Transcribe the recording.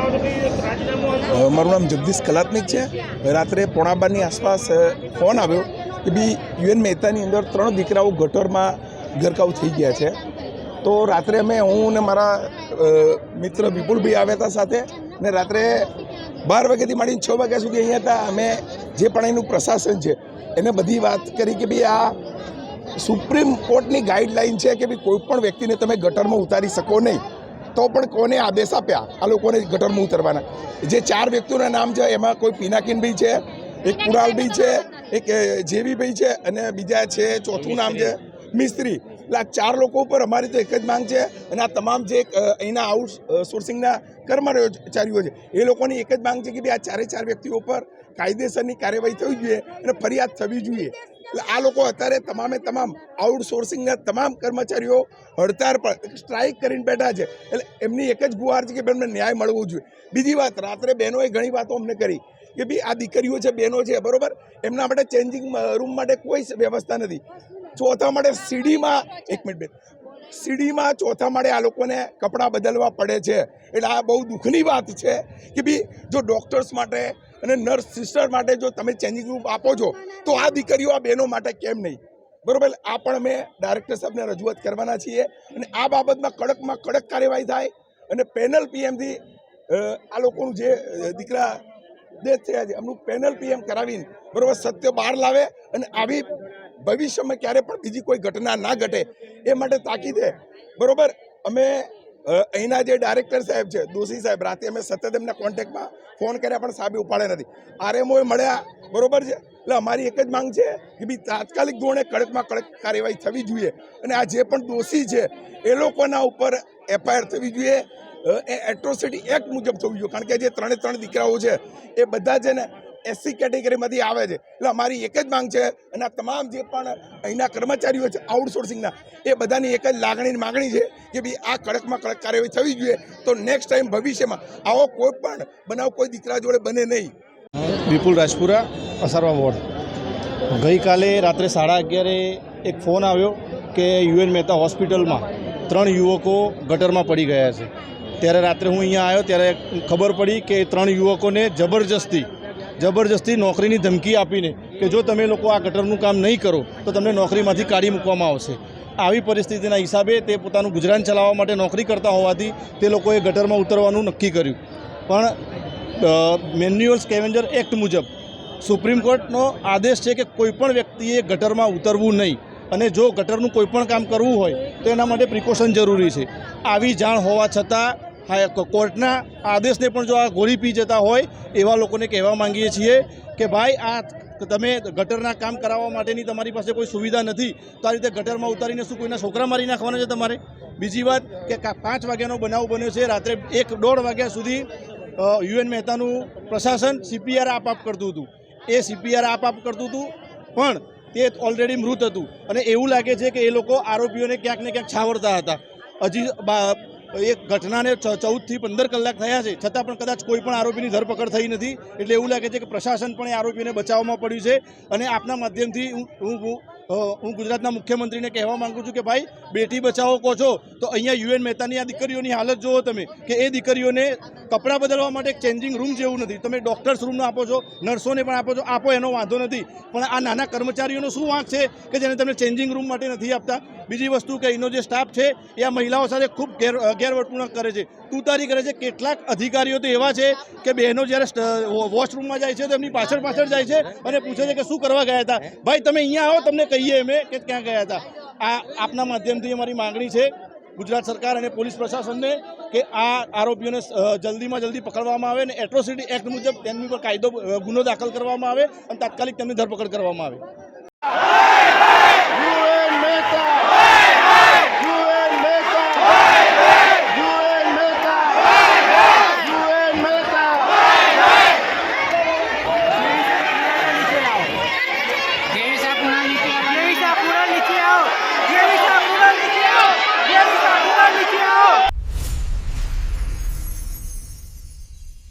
મારું નામ જગદીશ કલાત્મિક છે। રાત્રે 1:15ની આસપાસ ફોન આવ્યો કે બી યુએન મહેતાની અંદર 3 દીકરાઓ ગટરમાં ગરકાવ થઈ ગયા છે। તો રાત્રે હું ને મારા મિત્ર વિપુલભાઈ આવ્યા હતા સાથે, ને રાત્રે 12 વાગ્યાથી માંડીને 6 વાગ્યા સુધી અહીંયા હતા। અમે જે પણ એનું પ્રશાસન છે એને બધી વાત કરી કે ભાઈ આ સુપ્રીમ કોર્ટની ગાઈડલાઈન છે કે ભાઈ કોઈ પણ વ્યક્તિને તમે ગટરમાં ઉતારી શકો નહીં, તો પણ કોને આદેશ આપ્યા આ લોકોને ગટરમાં ઉતરવાના? જે 4 વ્યક્તિઓના નામ છે એમાં કોઈ પિનાકીનભાઈ છે, એક કુણાલભાઈ છે, એક જેવીભાઈ છે, અને બીજા છે ચોથું નામ છે મિસ્ત્રી। એટલે આ 4 લોકો ઉપર અમારી તો એક જ માંગ છે, અને આ તમામ જે અહીંના આઉટસોર્સિંગના કર્મચારીઓ છે એ લોકોની એક જ માંગ છે કે ભાઈ આ 4 વ્યક્તિઓ ઉપર કાયદેસરની કાર્યવાહી થવી જોઈએ અને ફરિયાદ થવી જોઈએ। એટલે આ લોકો અત્યારે તમામ આઉટસોર્સિંગના તમામ કર્મચારીઓ હડતાળ પર સ્ટ્રાઇક કરીને બેઠા છે। એટલે એમની એક જ ગુહાર છે કે એમને ન્યાય મળવો જોઈએ। બીજી વાત, રાત્રે બહેનોએ ઘણી વાતો અમને કરી કે ભાઈ આ દીકરીઓ છે, બહેનો છે, બરોબર, એમના માટે ચેન્જિંગ રૂમ માટે કોઈ વ્યવસ્થા નથી। ચોથા માળે સીડીમાં ચોથા માળે આ લોકોને કપડાં બદલવા પડે છે। એટલે આ બહુ દુઃખની વાત છે કે ભાઈ જો ડૉક્ટર્સ માટે અને નર્સ સિસ્ટર માટે જો તમે ચેન્જિંગ રૂમ આપો છો તો આ દીકરીઓ આ બહેનો માટે કેમ નહીં? બરાબર, આ પણ અમે ડાયરેક્ટર સાહેબને રજૂઆત કરવાના છીએ, અને આ બાબતમાં કડકમાં કડક કાર્યવાહી થાય, અને પેનલ પીએમથી આ લોકોનું જે દીકરા ડેથ થયા છે એમનું પેનલ પીએમ કરાવીને બરાબર સત્ય બહાર લાવે, અને આવી ભવિષ્યમાં ક્યારે પણ બીજી કોઈ ઘટના ના ઘટે એ માટે તાકીદ છે। બરાબર, અમે અહીંના જે ડાયરેક્ટર સાહેબ છે દોશી સાહેબ, રાતે અમે સતત એમના કોન્ટેક્ટમાં ફોન કર્યા પણ સાહેબે ઉપાડે નથી। આરએમઓએ મળ્યા, બરાબર છે। એટલે અમારી એક જ માંગ છે કે ભાઈ તાત્કાલિક ધોરણે કડકમાં કડક કાર્યવાહી થવી જોઈએ, અને આ જે પણ દોષી છે એ લોકોના ઉપર એફઆઈઆર થવી જોઈએ। એ એટ્રોસિટી એક્ટ મુજબ થવું જોઈએ, કારણ કે જે 3 દીકરાઓ છે એ બધા છે ને એસસી કેટેગરીમાંથી આવે છે। એટલે અમારી એક જ માંગ છે, અને આ તમામ જે પણ અહીંના કર્મચારીઓ છે આઉટસોર્સિંગના એ બધાની એક જ માગણી છે કે ભાઈ આ કડકમાં કડક કાર્યવાહી થવી જોઈએ, તો નેક્સ્ટ ટાઈમ ભવિષ્યમાં આવો કોઈ પણ બનાવ કોઈ દીકરા જોડે બને નહીં। વિપુલ રાજપુરા, અસારવા વોર્ડ। ગઈકાલે રાત્રે 11:30 એક ફોન આવ્યો કે યુએન મહેતા હોસ્પિટલમાં 3 યુવકો ગટરમાં પડી ગયા છે। ત્યારે રાત્રે હું અહીંયા આવ્યો ત્યારે ખબર પડી કે 3 યુવકોને જબરજસ્તી નોકરીની ધમકી આપીને કે જો તમે લોકો આ ગટરનું કામ નહીં કરો તો તમને નોકરીમાંથી કાઢી મૂકવામાં આવશે। આવી પરિસ્થિતિના હિસાબે તે પોતાનું ગુજરાન ચલાવવા માટે નોકરી કરતા હોવાથી તે લોકોએ ગટરમાં ઉતરવાનું નક્કી કર્યું। પણ મેન્યુઅલ સ્કેવેન્જર એક્ટ મુજબ સુપ્રીમ કોર્ટનો આદેશ છે કે કોઈપણ વ્યક્તિએ ગટરમાં ઉતરવું નહીં, અને જો ગટરનું કોઈપણ કામ કરવું હોય તો એના માટે પ્રિકોશન જરૂરી છે। આવી જાણ હોવા છતાં કોર્ટના આદેશને પણ જો આ ગોળી પી જતા હોય એવા લોકોને કહેવા માંગીએ છીએ કે ભાઈ આ તમે ગટરના કામ કરાવવા માટેની તમારી પાસે કોઈ સુવિધા નથી, તો આ રીતે ગટરમાં ઉતારીને શું કોઈના છોકરા મારી નાખવાના છે તમારે? બીજી વાત કે 5 વાગ્યાનો બનાવ બન્યો છે, રાત્રે 1-1.5 વાગ્યા સુધી યુએન મહેતાનું પ્રશાસન CPR આપ કરતું હતું। એ CPR આપ કરતું હતું પણ તે ઓલરેડી મૃત હતું, અને એવું લાગે છે કે એ લોકો આરોપીઓને ક્યાંક ને ક્યાંક છાવરતા હતા। હજી એક ઘટનાને 14 થી 15 કલાક થયા છે, છતાં પણ કદાચ કોઈ પણ આરોપીની ધરપકડ થઈ નથી। એટલે એવું લાગે છે કે પ્રશાસન પણ એ આરોપીને બચાવવામાં પડ્યું છે। અને આપના માધ્યમથી હું ગુજરાતના મુખ્યમંત્રીને કહેવા માગું છું કે ભાઈ બેટી બચાવો કહો છો તો અહીંયા યુએન મહેતાની આ દીકરીઓની હાલત જુઓ તમે, કે એ દીકરીઓને કપડાં બદલવા માટે એક ચેન્જિંગ રૂમ જેવું નથી। તમે ડૉક્ટર્સ રૂમનો આપો છો, નર્સોને પણ આપો છો, આપો એનો વાંધો નથી, પણ આ નાના કર્મચારીઓનો શું વાંક છે કે જેને તમે ચેન્જિંગ રૂમ માટે નથી આપતા? બીજી વસ્તુ કે એનો જે સ્ટાફ છે એ આ મહિલાઓ સાથે ખૂબ ગેરવર્તણૂક કરે છે, તૂતારી કરે છે। કેટલાક અધિકારીઓ તો એવા છે કે બહેનો જ્યારે વોશરૂમમાં જાય છે તો એમની પાછળ જાય છે અને પૂછે છે કે શું કરવા ગયા હતા? ભાઈ તમે અહીંયા આવો, તમને કહીએ અમે કે ક્યાં ગયા હતા। આ આપના માધ્યમથી અમારી માગણી છે ગુજરાત સરકાર અને પોલીસ પ્રશાસનને કે આ આરોપીઓને જલ્દીમાં જલ્દી પકડવામાં આવે, અને એટ્રોસિટી એક્ટ મુજબ તેમની પર ગુનો દાખલ કરવામાં આવે, અને તાત્કાલિક તેમની ધરપકડ કરવામાં આવે।